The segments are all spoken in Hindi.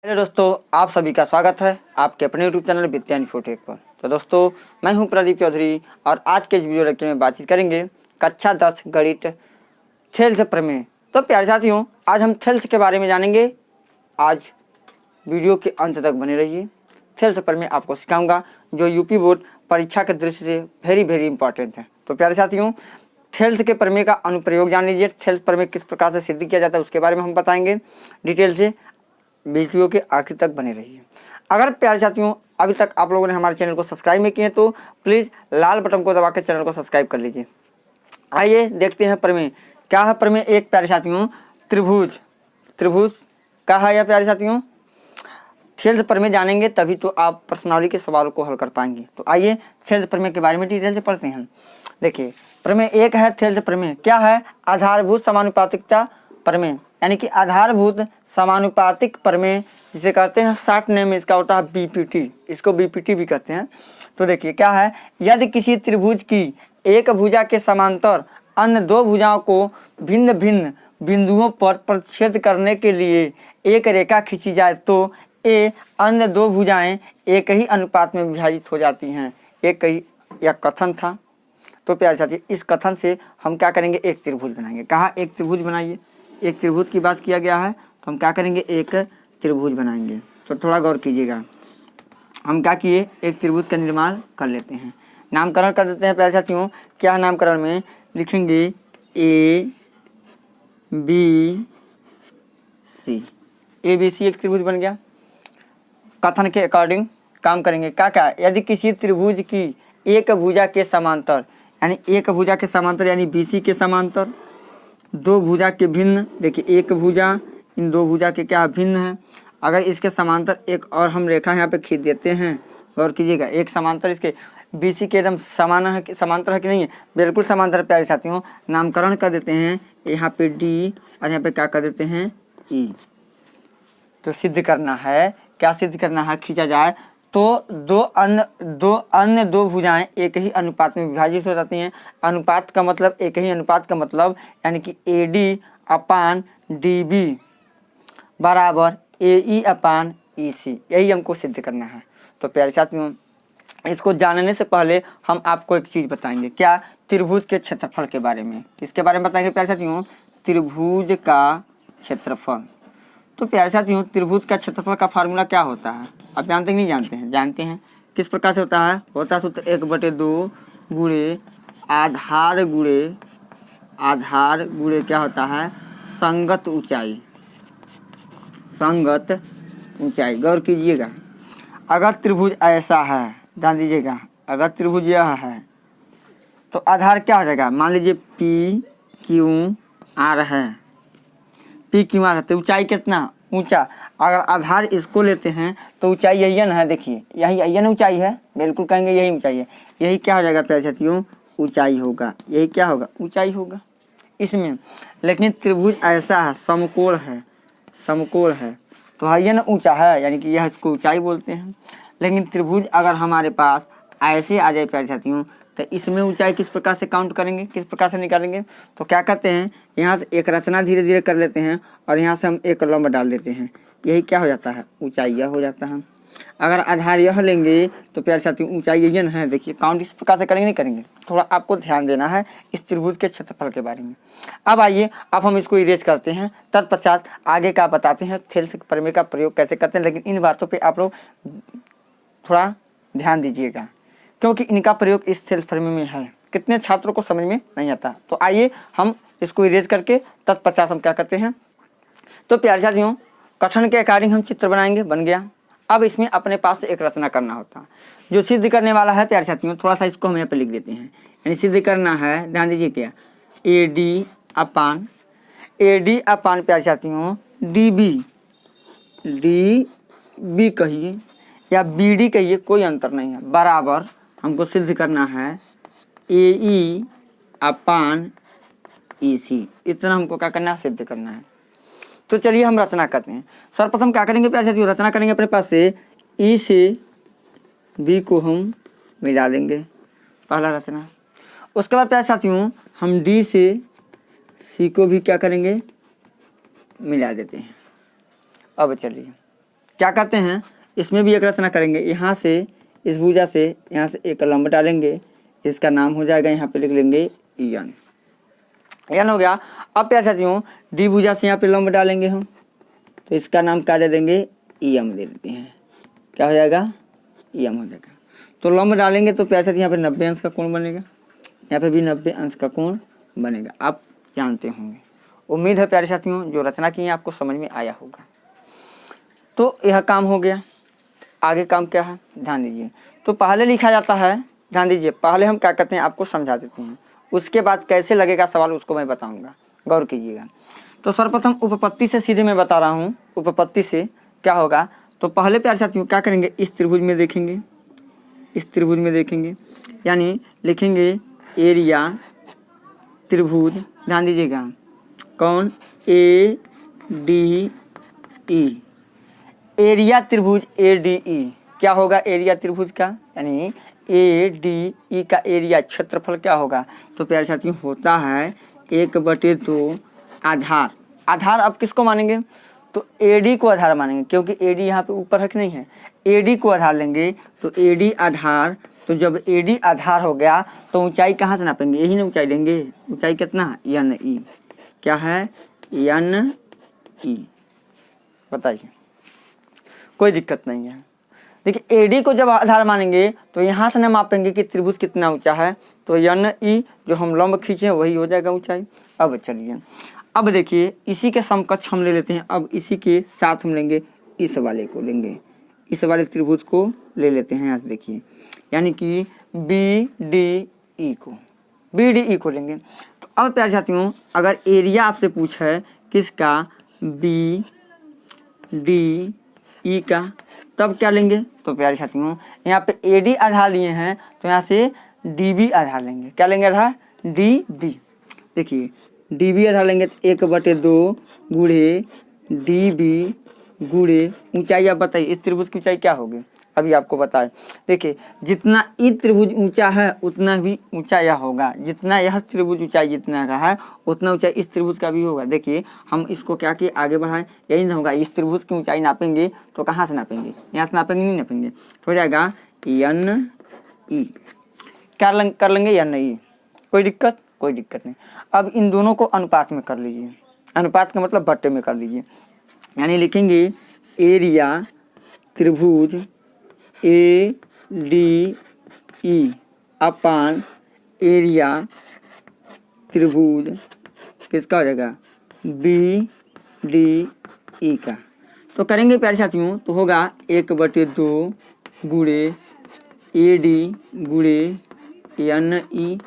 हेलो दोस्तों, आप सभी का स्वागत है आपके अपने यूट्यूब चैनल विद्या इन्फोटेक पर। तो दोस्तों, मैं हूं प्रदीप चौधरी और आज के इस वीडियो लेक्चर में बातचीत करेंगे कक्षा 10 गणित थेल्स प्रमेय। तो प्यारे साथियों, आज हम थेल्स के बारे में जानेंगे। आज वीडियो के अंत तक बने रहिए। थेल्स प्रमेय आपको सिखाऊंगा जो यूपी बोर्ड परीक्षा के दृष्टि से वेरी इंपॉर्टेंट है। तो प्यारे साथियों, थेल्स के प्रमेय का अनुप्रयोग जान लीजिए। थेल्स प्रमेय किस प्रकार से सिद्ध किया जाता है उसके बारे में हम बताएंगे डिटेल से। वीडियो के आखिर तक बने रहिए। अगर प्यारे साथियों अभी तक आप लोगों ने हमारे चैनल को सब्सक्राइब नहीं किए तो प्लीज़ लाल बटन को दबा के चैनल को सब्सक्राइब कर लीजिए। आइए देखते हैं प्रमेय क्या है। प्रमेय एक प्यारे साथियों त्रिभुज क्या है यह प्यारे साथियों। थेल्स प्रमेय जानेंगे तभी तो आप प्रश्नावली के सवालों को हल कर पाएंगे। तो आइए थेल्स प्रमेय के बारे में डिटेल से पढ़ते हैं। देखिए, प्रमेय एक है थेल्स प्रमेय। क्या है? आधारभूत समानुपातिकता प्रमेय, यानी कि आधारभूत समानुपातिक प्रमेय जिसे कहते हैं, शॉर्ट नेम इसका होता है बीपीटी। इसको बीपीटी भी कहते हैं। तो देखिए क्या है, यदि किसी त्रिभुज की एक भुजा के समांतर अन्य दो भुजाओं को भिन्न भिन्न बिंदुओं पर प्रतिच्छेद करने के लिए एक रेखा खींची जाए तो ए अन्य दो भुजाएं एक ही अनुपात में विभाजित हो जाती हैं। एक ही यह कथन था। तो प्यारे साथी, इस कथन से हम क्या करेंगे, एक त्रिभुज बनाएंगे। कहा एक त्रिभुज बनाइए। एक त्रिभुज की बात किया गया है तो हम क्या करेंगे, एक त्रिभुज बनाएंगे। तो थोड़ा गौर कीजिएगा। हम क्या किए, एक त्रिभुज का निर्माण कर लेते हैं। नामकरण कर देते हैं प्यारे साथियों। क्या नामकरण में लिखेंगे ए बी सी एक त्रिभुज बन गया। कथन के अकॉर्डिंग काम करेंगे। क्या यदि किसी त्रिभुज की एक भुजा के समांतर, यानी एक भुजा के समांतर यानी बीसी के समांतर दो भुजा के भिन्न, देखिए एक भुजा इन दो भुजा के क्या भिन्न है। अगर इसके समांतर एक और हम रेखा यहाँ पे खींच देते हैं, गौर कीजिएगा, एक समांतर इसके बीसी के एकदम समांतर है कि नहीं है, बिल्कुल समांतर प्यारे साथियों। नामकरण कर देते हैं यहाँ पे डी और यहाँ पे क्या कर देते हैं ई। तो सिद्ध करना है, क्या सिद्ध करना है, खींचा जाए तो दो अन्य दो भुजाएं एक ही अनुपात में विभाजित हो जाती हैं। अनुपात का मतलब, एक ही अनुपात का मतलब यानी कि AD अपान DB बराबर AE अपान EC, यही हमको सिद्ध करना है। तो प्यारे साथियों, इसको जानने से पहले हम आपको एक चीज़ बताएंगे। क्या? त्रिभुज के क्षेत्रफल के बारे में। इसके बारे में बताएंगे प्यारे साथियों, त्रिभुज का क्षेत्रफल। तो प्यारे साथियों, त्रिभुज का क्षेत्रफल का फार्मूला क्या होता है आप जानते हैं नहीं जानते हैं? जानते हैं। किस प्रकार से होता है? होता है सूत्र 1/2 गुणे आधार गुणे क्या होता है, संगत ऊंचाई। गौर कीजिएगा, अगर त्रिभुज ऐसा है, ध्यान दीजिएगा, अगर त्रिभुज यह है तो आधार क्या हो जाएगा, मान लीजिए PQR है। PQR है तो ऊंचाई कितना ऊंचा। अगर आधार इसको लेते हैं तो ऊंचाई यही है, देखिए यही ऊंचाई है, बिल्कुल कहेंगे यही ऊंचाई है। यही क्या हो जाएगा प्यारे साथियों, ऊंचाई होगा। यही क्या होगा, ऊंचाई होगा इसमें। लेकिन त्रिभुज ऐसा है, समकोण है तो यह ना ऊंचा है, यानी कि यह इसको ऊंचाई बोलते हैं। लेकिन त्रिभुज अगर हमारे पास ऐसे आ जाए प्यारे साथियों तो इसमें ऊंचाई किस प्रकार से काउंट करेंगे, किस प्रकार से निकालेंगे। तो क्या करते हैं, यहाँ से एक रचना धीरे धीरे कर लेते हैं और यहाँ से हम एक लंब डाल देते हैं। यही क्या हो जाता है, ऊंचाई यह हो जाता है। अगर आधार यह लेंगे तो प्यारे साथियों ऊंचाई यही है। देखिए काउंट इस प्रकार से करेंगे नहीं करेंगे, थोड़ा आपको ध्यान देना है इस त्रिभुज के क्षेत्रफल के बारे में। अब आइए, अब हम इसको इरेज करते हैं, तत्पश्चात आगे का बताते हैं थेल्स प्रमेय का प्रयोग कैसे करते हैं। लेकिन इन बातों पर आप लोग थोड़ा ध्यान दीजिएगा क्योंकि इनका प्रयोग इस थेल्स प्रमेय में है। कितने छात्रों को समझ में नहीं आता। तो आइए हम इसको इरेज करके तत्पश्चात हम क्या करते हैं। तो प्यारे साथियों, कथन के अकॉर्डिंग हम चित्र बनाएंगे, बन गया। अब इसमें अपने पास से एक रचना करना होता है जो सिद्ध करने वाला है प्यारे साथियों। थोड़ा सा इसको हम यहाँ पे लिख देते हैं, यानी सिद्ध करना है, ध्यान दीजिए क्या, AD अपान प्यारे साथियों DB कहिए या BD कहिए, कोई अंतर नहीं है, बराबर हमको सिद्ध करना है AE अपान EC। इतना हमको क्या करना है, सिद्ध करना है। तो चलिए हम रचना करते हैं। सर्वप्रथम क्या करेंगे प्यारे साथियों, रचना करेंगे अपने पास से E से B को हम मिला देंगे, पहला रचना। उसके बाद प्यारे साथियों हम D से C को भी क्या करेंगे, मिला देते हैं। अब चलिए क्या कहते हैं, इसमें भी एक रचना करेंगे। यहाँ से इस भुजा से यहाँ से एक लंब डालेंगे, इसका नाम हो जाएगा, यहाँ पे लिख लेंगे यन। यन हो गया। अब प्यारे साथियों डी भुजा से यहाँ पे लंब डालेंगे हम, तो इसका नाम क्या दे देंगे, यम दे देते हैं। क्या हो जाएगा, यम हो जाएगा। तो लंब डालेंगे तो प्यारे साथियों यहाँ पे 90 अंश का कोण बनेगा, यहाँ पे भी 90 अंश का कोण बनेगा, आप जानते होंगे। उम्मीद है प्यारे साथियों जो रचना की है आपको समझ में आया होगा। तो यह काम हो गया। आगे काम क्या है, ध्यान दीजिए। तो पहले लिखा जाता है, ध्यान दीजिए, पहले हम क्या करते हैं आपको समझा देते हैं, उसके बाद कैसे लगेगा सवाल उसको मैं बताऊंगा, गौर कीजिएगा। तो सर्वप्रथम उपपत्ति से सीधे मैं बता रहा हूँ, उपपत्ति से क्या होगा। तो पहले प्यारे साथियों क्या करेंगे, इस त्रिभुज में देखेंगे, इस त्रिभुज में देखेंगे, यानी लिखेंगे एरिया त्रिभुज, ध्यान दीजिएगा, कौन, ए डी ई, एरिया त्रिभुज ए डी ई। क्या होगा एरिया त्रिभुज का, यानी ए डी ई का एरिया क्षेत्रफल क्या होगा। तो प्यारे साथियों होता है 1/2 आधार। आधार अब किसको मानेंगे, तो ए डी को आधार मानेंगे, क्योंकि ए डी यहाँ पे ऊपर है कि नहीं है, ए डी को आधार लेंगे तो ए डी आधार। तो जब ए डी आधार हो गया तो ऊंचाई कहाँ से नापेंगे, यही ना ऊंचाई लेंगे। ऊंचाई कितना, एन ई, क्या है, एन ई। बताइए, कोई दिक्कत नहीं है। देखिए एडी को जब आधार मानेंगे तो यहाँ से ना मापेंगे कि त्रिभुज कितना ऊंचा है, तो एन ई जो हम लंब खींचे वही हो जाएगा ऊंचाई। अब चलिए, अब देखिए इसी के समकक्ष हम ले लेते हैं। अब इसी के साथ हम लेंगे, इस वाले को लेंगे, इस वाले त्रिभुज को ले लेते हैं। यहाँ से देखिए, यानी कि बी डी ई को, बी डी ई को लेंगे। तो अब प्यारे साथियों अगर एरिया आपसे पूछा है किसका, बी डी ई का, तब क्या लेंगे। तो प्यारे साथियों यहाँ पे ए डी आधार लिए हैं तो यहाँ से डी बी आधार लेंगे। क्या लेंगे आधार, डी बी। देखिए डी बी आधार लेंगे तो 1/2 गुणे डी बी गुणे ऊंचाई। आप बताइए इस त्रिभुज की ऊंचाई क्या होगी, अभी आपको बताए। देखिए जितना ये त्रिभुज ऊंचा है उतना भी ऊंचा यह होगा, जितना यह त्रिभुज ऊंचाई जितना का है उतना ऊंचाई इस त्रिभुज का भी होगा। देखिए हम इसको क्या किए, आगे बढ़ाएं, यही ना होगा। इस त्रिभुज की ऊंचाई नापेंगे तो कहाँ से नापेंगे, यहाँ से नापेंगे, नहीं नापेंगे, तो हो जाएगा एन ई। क्या कर लेंगे, एन ई। कोई दिक्कत, कोई दिक्कत नहीं। अब इन दोनों को अनुपात में कर लीजिए, अनुपात का मतलब बट्टे में कर लीजिए, यानी लिखेंगे एरिया त्रिभुज A D E upon area त्रिभुज किसका हो जाएगा, बी डी ई का। तो करेंगे प्यारे साथियों तो होगा 1/2 गुणे ए डी गुणे एन ई।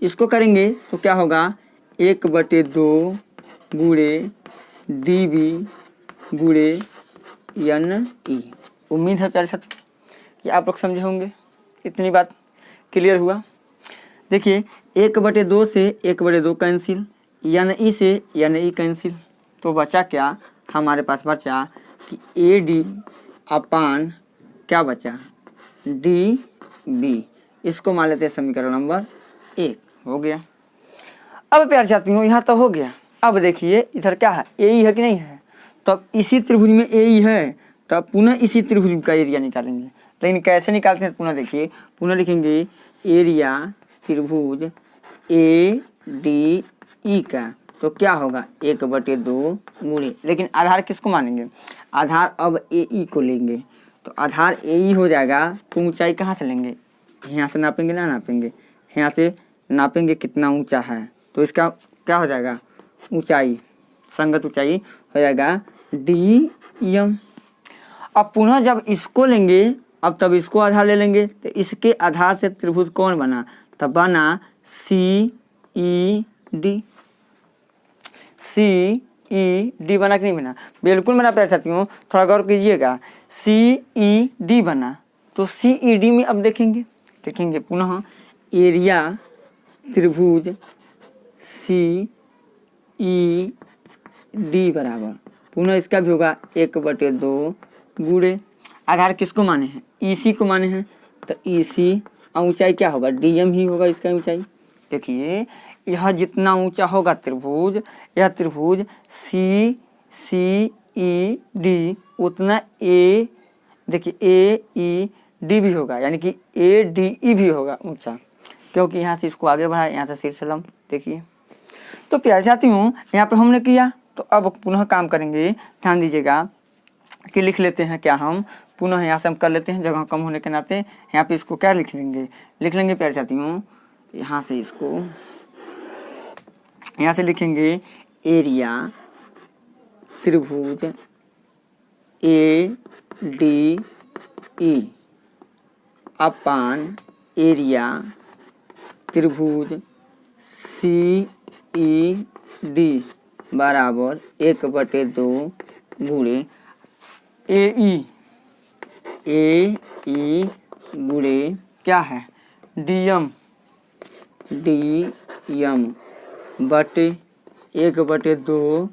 इसको करेंगे तो क्या होगा 1/2 गुणे डी बी गुणे एन ई। उम्मीद है प्यारे साथियों कि आप लोग समझे होंगे, इतनी बात क्लियर हुआ। देखिए 1/2 से 1/2 कैंसिल, एन ई से एन ई कैंसिल, तो बचा क्या हमारे पास, बचा कि ए डी अपान क्या बचा, डी बी। इसको मान लेते हैं समीकरण नंबर 1। हो गया। अब प्यारे साथियों यहाँ तो हो गया। अब देखिए इधर क्या है, ए ई है कि नहीं है, तो अब इसी त्रिभुज में ए ई है, तो अब पुनः इसी त्रिभुज का एरिया निकालेंगे। लेकिन कैसे निकालते हैं, पुनः देखिए, पुनः लिखेंगे एरिया त्रिभुज ए डी ई का, तो क्या होगा 1/2 गुणे, लेकिन आधार किसको मानेंगे, आधार अब ए ई को लेंगे। तो आधार ए ई हो जाएगा, तो ऊंचाई कहाँ से लेंगे, यहाँ से नापेंगे ना, नापेंगे यहाँ से नापेंगे कितना ऊंचा है, तो इसका क्या हो जाएगा ऊंचाई, संगत ऊंचाई हो जाएगा डी एम। अब पुनः जब इसको लेंगे, अब तब इसको आधार ले लेंगे, तो इसके आधार से त्रिभुज कौन बना, तब बना सी ई डी। सी ई डी बना कि नहीं बना, बिल्कुल बना प्यारे साथियों, थोड़ा गौर कीजिएगा। सी ई डी बना, तो सी ई डी में अब देखेंगे पुनः एरिया त्रिभुज सी ई डी बराबर, पुनः इसका भी होगा 1/2 गुणे, आधार किसको माने हैं, ईसी को माने हैं, तो ईसी और ऊंचाई क्या होगा, डीएम ही होगा इसका ऊंचाई। देखिए यह जितना ऊंचा होगा त्रिभुज, यह त्रिभुज सी सी ई डी उतना ए, देखिए ए ई डी भी होगा, यानी कि ए डी ई भी होगा ऊंचा, क्योंकि यहाँ से इसको आगे बढ़ाया, यहाँ से शीर्ष लंब। देखिए तो प्यारे साथियों यहाँ पे हमने किया, तो अब पुनः काम करेंगे। ध्यान दीजिएगा कि लिख लेते हैं क्या हम पुनः यहाँ से हम कर लेते हैं, जगह कम होने के नाते यहाँ पे इसको क्या लिख लेंगे प्यारे साथियों, यहाँ से इसको यहाँ से लिखेंगे एरिया त्रिभुज A D E upon area त्रिभुज सी ई डी बराबर 1/2 गुणे ए ई गुणे क्या है डीएम बटे 1/2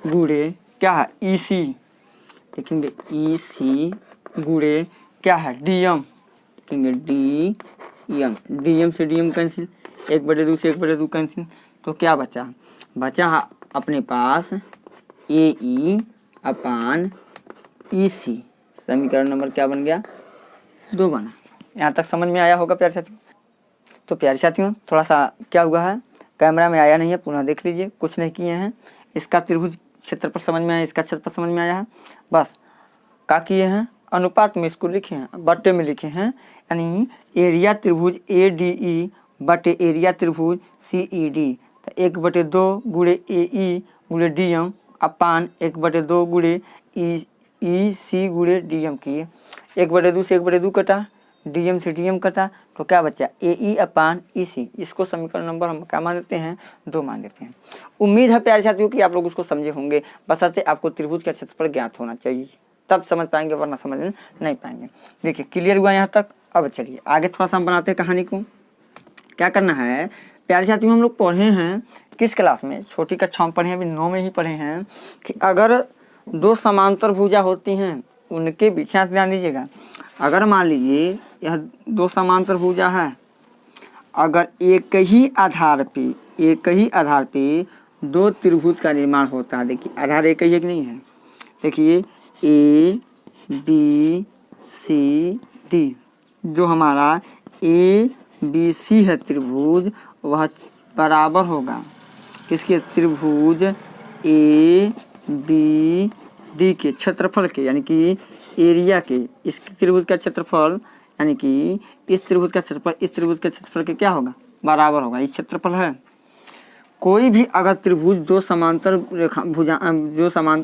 गुणे क्या है ईसी, लिखेंगे ईसी गुणे क्या है डीएम, लिखेंगे डीएम से डीएम कैंसिल, 1/2 से 1/2 कैंसिल, तो क्या बचा अपने पास ए ई अपान ई सी। समीकरण नंबर क्या बन गया 2 बना। यहाँ तक समझ में आया होगा प्यारे साथियों। तो प्यारे साथियों थोड़ा सा क्या हुआ है, कैमरा में आया नहीं है, पुनः देख लीजिए, कुछ नहीं किए हैं। इसका त्रिभुज क्षेत्रफल समझ में आया, इसका क्षेत्रफल समझ में आया है, बस क्या किए हैं अनुपात में इसको लिखे हैं, बट्टे में लिखे हैं, यानी एरिया त्रिभुज ए डी ई बटे एरिया त्रिभुज सी ई डी, 1/2 गुणे ए ई गुणे डी एम अपान 1/2 गुणे ई सी गुणे डी एम किए, 1/2 से 1/2 कटा, डी एम से डी एम कटा, तो क्या बचा ए ई अपान ई सी। इसको समीकरण नंबर हम क्या मान देते हैं 2 मान देते हैं। उम्मीद है प्यारे साथियों कि आप लोग उसको समझे होंगे, बशर्ते आपको त्रिभुज का क्षेत्रफल ज्ञात होना चाहिए, तब समझ पाएंगे, वरना समझ नहीं पाएंगे। देखिए क्लियर हुआ यहाँ तक। अब चलिए आगे थोड़ा सा हम बनाते हैं कहानी को। क्या करना है प्यारे साथियों, हम लोग पढ़े हैं किस क्लास में, छोटी कक्षा में पढ़े हैं, अभी 9 में ही पढ़े हैं कि अगर 2 समांतर भुजा होती हैं उनके बीच, यहाँ से ध्यान दीजिएगा, अगर मान लीजिए यह 2 समांतर भुजा है, अगर एक ही आधार पे 2 त्रिभुज का निर्माण होता है, देखिए आधार एक ही एक नहीं है, देखिए ए बी सी डी, जो हमारा ए बी सी है त्रिभुज, वह बराबर होगा किसके, त्रिभुज ए बी डी के क्षेत्रफल के, यानी कि एरिया के, इस त्रिभुज का क्षेत्रफल, यानी कि इस त्रिभुज का क्षेत्रफल इस त्रिभुज के क्षेत्रफल के क्या होगा बराबर होगा, इस क्षेत्रफल है। कोई भी अगर त्रिभुज 2 समांतर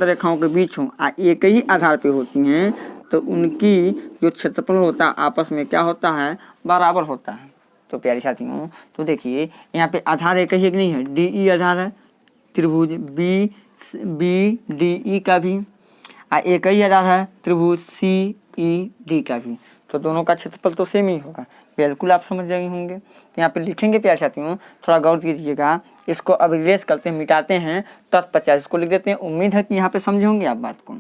रेखाओं के बीच हो, एक ही आधार पे होती हैं, तो उनकी जो क्षेत्रफल होता है आपस में क्या होता है बराबर होता है। तो प्यारे साथियों तो देखिए यहाँ पे आधार एक ही एक नहीं है, डी ई आधार है त्रिभुज बी डी ई का भी, एक ही आधार है त्रिभुज सी ई डी का भी, तो दोनों का क्षेत्रफल तो सेम ही होगा, बिल्कुल आप समझ गए होंगे। तो यहाँ पे लिखेंगे प्यारे साथियों, थोड़ा गौर कीजिएगा, इसको अब इरेज करते हैं, मिटाते हैं, तत्पश्चात इसको लिख देते हैं। उम्मीद है कि यहाँ पे समझे होंगे आप बात को।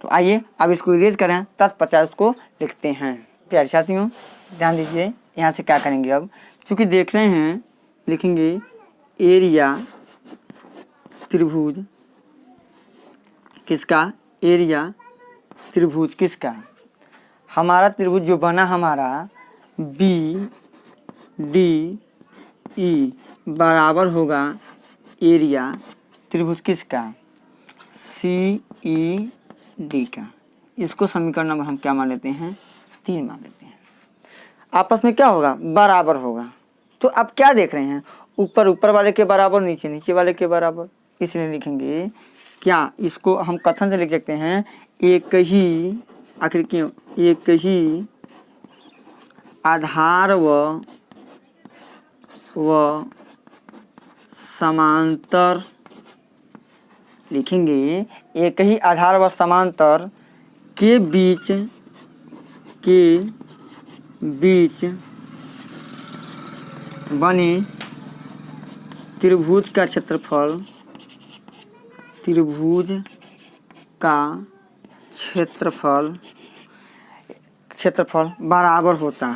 तो आइए अब इसको इरेज करें, तत्पश्चात उसको लिखते हैं। प्यारे साथियों ध्यान दीजिए, यहाँ से क्या करेंगे अब, चूँकि देख रहे हैं, लिखेंगे एरिया त्रिभुज किसका, एरिया त्रिभुज किसका, हमारा त्रिभुज जो बना हमारा बी डी ई बराबर होगा एरिया त्रिभुज किसका, सी ई डी का। इसको समीकरण नंबर हम क्या मान लेते हैं 3 मान लेते हैं। आपस में क्या होगा बराबर होगा। तो अब क्या देख रहे हैं, ऊपर वाले के बराबर, नीचे वाले के बराबर, इसलिए लिखेंगे क्या, इसको हम कथन से लिख सकते हैं, एक ही, आखिर क्यों, एक ही आधार व समांतर, लिखेंगे एक ही आधार व समांतर के बीच बने त्रिभुज का क्षेत्रफल बराबर होता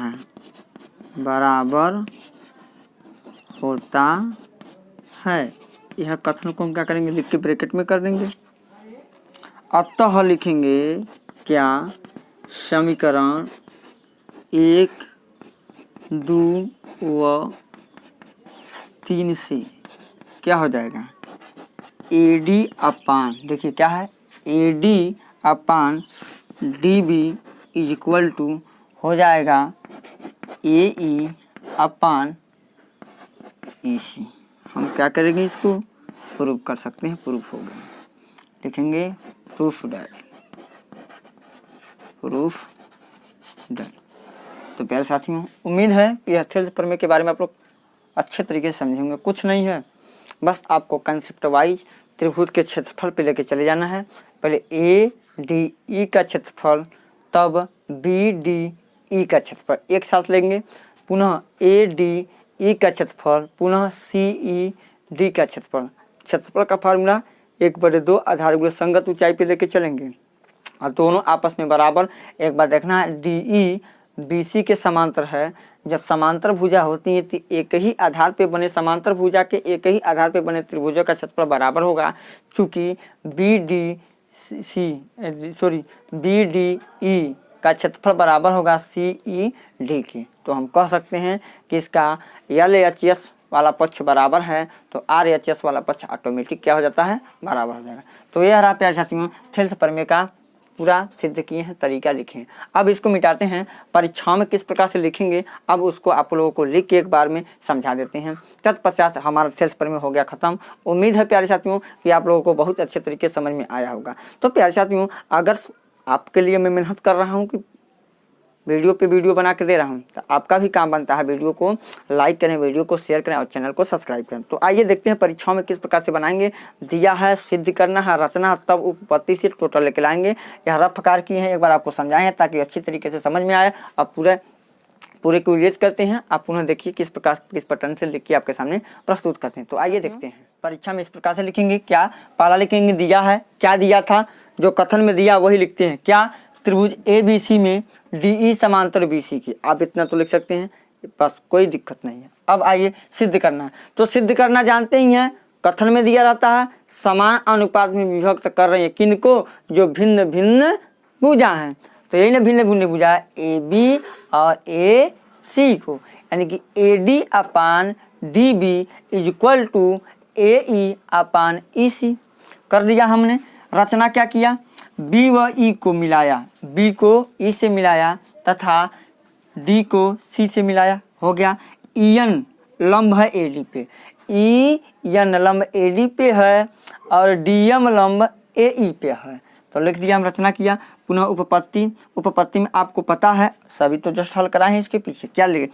है। यह कथन को हम क्या करेंगे, लिख के ब्रैकेट में कर देंगे। अतः लिखेंगे क्या समीकरण 1, 2 व 3 से क्या हो जाएगा, AD अपान, देखिए क्या है, AD upon DB is equal to हो जाएगा AE अपान EC। हम क्या करेंगे, इसको प्रूफ कर सकते हैं, प्रूफ हो गया, लिखेंगे प्रूफ डैट, प्रूफ डैट। तो प्यारे साथियों, उम्मीद है कि यह थेल्स प्रमेय के बारे में आप लोग अच्छे तरीके से समझे होंगे। कुछ नहीं है, बस आपको कंसेप्ट वाइज त्रिभुज के क्षेत्रफल पे लेके चले जाना है। पहले ADE का क्षेत्रफल, तब BDE का क्षेत्रफल एक साथ लेंगे, पुनः ADE का क्षेत्रफल, पुनः CED का क्षेत्रफल। क्षेत्रफल का फार्मूला 1/2 आधार गुणे संगत ऊंचाई पे लेके चलेंगे और दोनों आपस में बराबर। एक बार देखना है, DE BC के समांतर है। जब समांतर भुजा होती है तो एक ही आधार पे बने समांतर भुजा के एक ही आधार पे बने त्रिभुजों का क्षेत्रफल बराबर होगा। चूंकि BDE का क्षेत्रफल बराबर होगा CED के, तो हम कह सकते हैं कि इसका LHS वाला पक्ष बराबर है, तो RHS वाला पक्ष ऑटोमेटिक क्या हो जाता है, बराबर हो जाएगा। तो यह रहा प्यारे साथियों थेल्स प्रमेय का पूरा सिद्ध किए हैं, तरीका लिखे हैं। अब इसको मिटाते हैं, परीक्षाओं में किस प्रकार से लिखेंगे, अब उसको आप लोगों को लिख के एक बार में समझा देते हैं। तत्पश्चात हमारा थेल्स प्रमेय हो गया खत्म। उम्मीद है प्यारे साथियों कि आप लोगों को बहुत अच्छे तरीके से समझ में आया होगा। तो प्यारे साथियों, अगर आपके लिए मैं मेहनत कर रहा हूँ कि वीडियो पे वीडियो बना के दे रहा हूँ, तो आपका भी काम बनता है वीडियो को लाइक करें, वीडियो को शेयर करें और चैनल को सब्सक्राइब करें। तो आइए देखते हैं परीक्षाओं में किस प्रकार से बनाएंगे। दिया है, सिद्ध करना है, रचना, तब उपपत्ति से टोटल लेके लाएंगे। यह रफ प्रकार किए हैं, एक बार आपको समझाए हैं ताकि अच्छी तरीके से समझ में आए। अब पूरे को इरेज करते हैं, आप पुनः देखिए किस प्रकार किस पैटर्न से लिख के आपके सामने प्रस्तुत करते हैं। तो आइए देखते हैं। परीक्षा में इस प्रकार से लिखेंगे, क्या पहला लिखेंगे, दिया है, क्या दिया था, जो कथन में दिया वही लिखते हैं। क्या, त्रिभुज ABC में DE समांतर BC की, आप इतना तो लिख सकते हैं, बस कोई दिक्कत नहीं है। अब आइए सिद्ध करना है। तो सिद्ध करना जानते ही हैं, कथन में दिया रहता है समान अनुपात में विभक्त कर रहे हैं किनको, जो भिन्न भिन्न भुजा हैं। तो यही ना भिन्न भिन्न भुजा है AB और AC को, यानी कि AD upon DB is equal to AE upon EC कर दिया हमने। रचना क्या किया, B व E को मिलाया, B को E से मिलाया तथा D को C से मिलाया, हो गया। EN लंब है AD पे, EN लंब AD पे है और DM लंब AE पे है, तो लिख दिया हम, रचना किया। पुनः उपपत्ति, उपपत्ति में आपको पता है, सभी तो जस्ट हल कराए हैं। इसके पीछे क्या लिखे,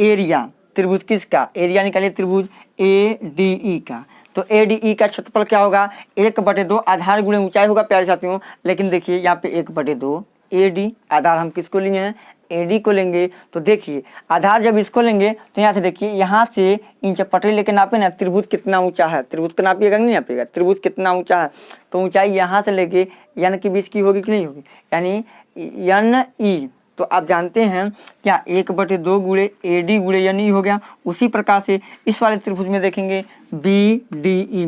एरिया, त्रिभुज किसका, एरिया निकालिए त्रिभुज ADE का। तो ADE का क्षेत्रफल क्या होगा, 1/2 आधार गुणे ऊंचाई होगा प्यारे साथियों। लेकिन देखिए यहाँ पे 1/2 AD, आधार हम किसको लिए हैं, AD को लेंगे। तो देखिए आधार जब इसको लेंगे तो यहाँ से देखिए, यहाँ से इंच पटरी लेके नापे ना, त्रिभुज कितना ऊंचा है, त्रिभुज को नापिएगा नहीं नापिएगा, त्रिभुज कितना ऊंचा है, तो ऊंचाई यहाँ से लेके यानी कि बीच की होगी कि नहीं होगी, यानी NE। तो आप जानते हैं क्या, 1/2 गुणे AD गुणे NE हो गया। उसी प्रकार से इस वाले त्रिभुज में देखेंगे BDE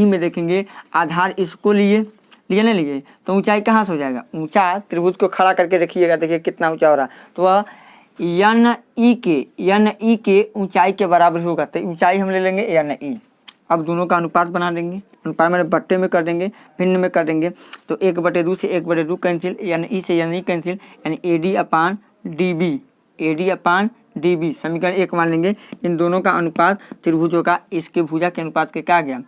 में देखेंगे, आधार इसको लिए नहीं लिए, तो ऊंचाई कहाँ से हो जाएगा, ऊंचा त्रिभुज को खड़ा करके रखिएगा, देखिए कितना ऊंचा हो रहा है, तो वह NE के ऊंचाई के बराबर होगा। तो ऊंचाई हम ले लेंगे NE। अब दोनों का अनुपात बना देंगे, अनुपात मैंने बट्टे में कर देंगे, भिन्न में कर देंगे। तो 1/2 से 1/2 कैंसिल, NE से NE कैंसिल, यानी AD अपान DB समीकरण 1 मान लेंगे। इन दोनों का अनुपात त्रिभुजों का इसके भुजा के अनुपात के क्या आ गया,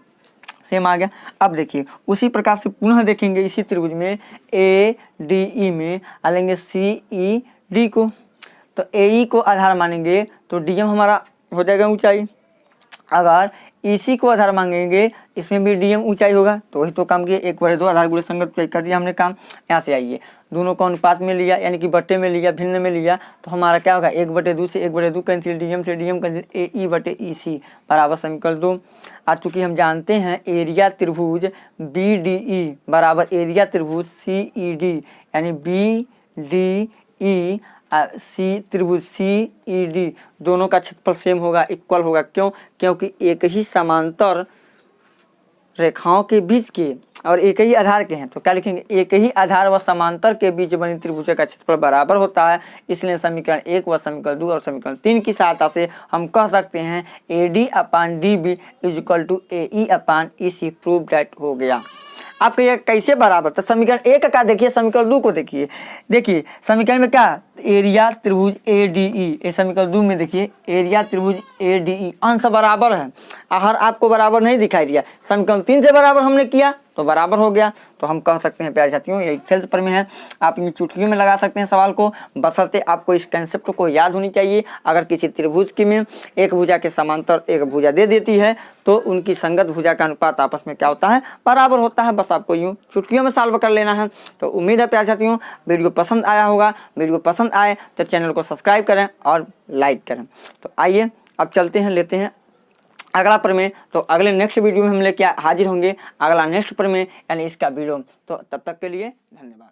सेम आ गया। अब देखिए उसी प्रकार से पुनः देखेंगे इसी त्रिभुज में ADE में आ लेंगे CED को। तो AE को आधार मानेंगे तो DM हमारा हो जाएगा ऊंचाई। अगर EC को आधार मांगेंगे, इसमें भी DM ऊंचाई होगा। तो वही तो काम किए, 1/2 आधार गुणे संगत कर दिया हमने काम। यहाँ से आइए, दोनों को अनुपात में लिया, यानी कि बट्टे में लिया, भिन्न में लिया, तो हमारा क्या होगा, 1/2 से 1/2 कैंसिल, DM से DM कैंसिल, AE/EC बराबर समीकरण 2। आज चूंकि हम जानते हैं एरिया त्रिभुज BDE बराबर एरिया त्रिभुज CED, यानी BDE त्रिभुज CED दोनों का क्षेत्रफल सेम होगा, इक्वल होगा। क्यों, क्योंकि एक ही समांतर रेखाओं के बीच के और एक ही आधार के हैं तो क्या लिखेंगे, एक ही आधार व समांतर के बीच बनी त्रिभुज का क्षेत्रफल बराबर होता है। इसलिए समीकरण 1 व समीकरण 2 और समीकरण 3 की सहायता से हम कह सकते हैं AD/DB = AE/EC प्रूव दैट हो गया। आपको यह कैसे बराबर, तो समीकरण 1 का देखिए, समीकरण 2 को देखिए। देखिए समीकरण में क्या, एरिया त्रिभुज ADE, ये समीकरण 2 में देखिए एरिया त्रिभुज ADE अंश बराबर है, आहार आपको बराबर नहीं दिखाई दिया। समीकरण 3 से बराबर हमने किया तो बराबर हो गया। तो हम कह सकते हैं प्यारे साथियों ये सेल्स प्रमेय है। आप इन चुटकियों में लगा सकते हैं सवाल को, बशर्ते आपको इस कंसेप्ट को याद होनी चाहिए। अगर किसी त्रिभुज की में एक भुजा के समांतर एक भुजा दे देती है तो उनकी संगत भुजा का अनुपात आपस में क्या होता है, बराबर होता है। बस आपको यूँ चुटकियों में सॉल्व कर लेना है। तो उम्मीद है प्यारे साथियों वीडियो पसंद आया होगा। वीडियो पसंद आए तो चैनल को सब्सक्राइब करें और लाइक करें। तो आइए अब चलते हैं, लेते हैं अगला प्रमेय। तो अगले नेक्स्ट वीडियो में हम लेके हाजिर होंगे अगला नेक्स्ट प्रमेय यानी इसका वीडियो। तो तब तक के लिए धन्यवाद।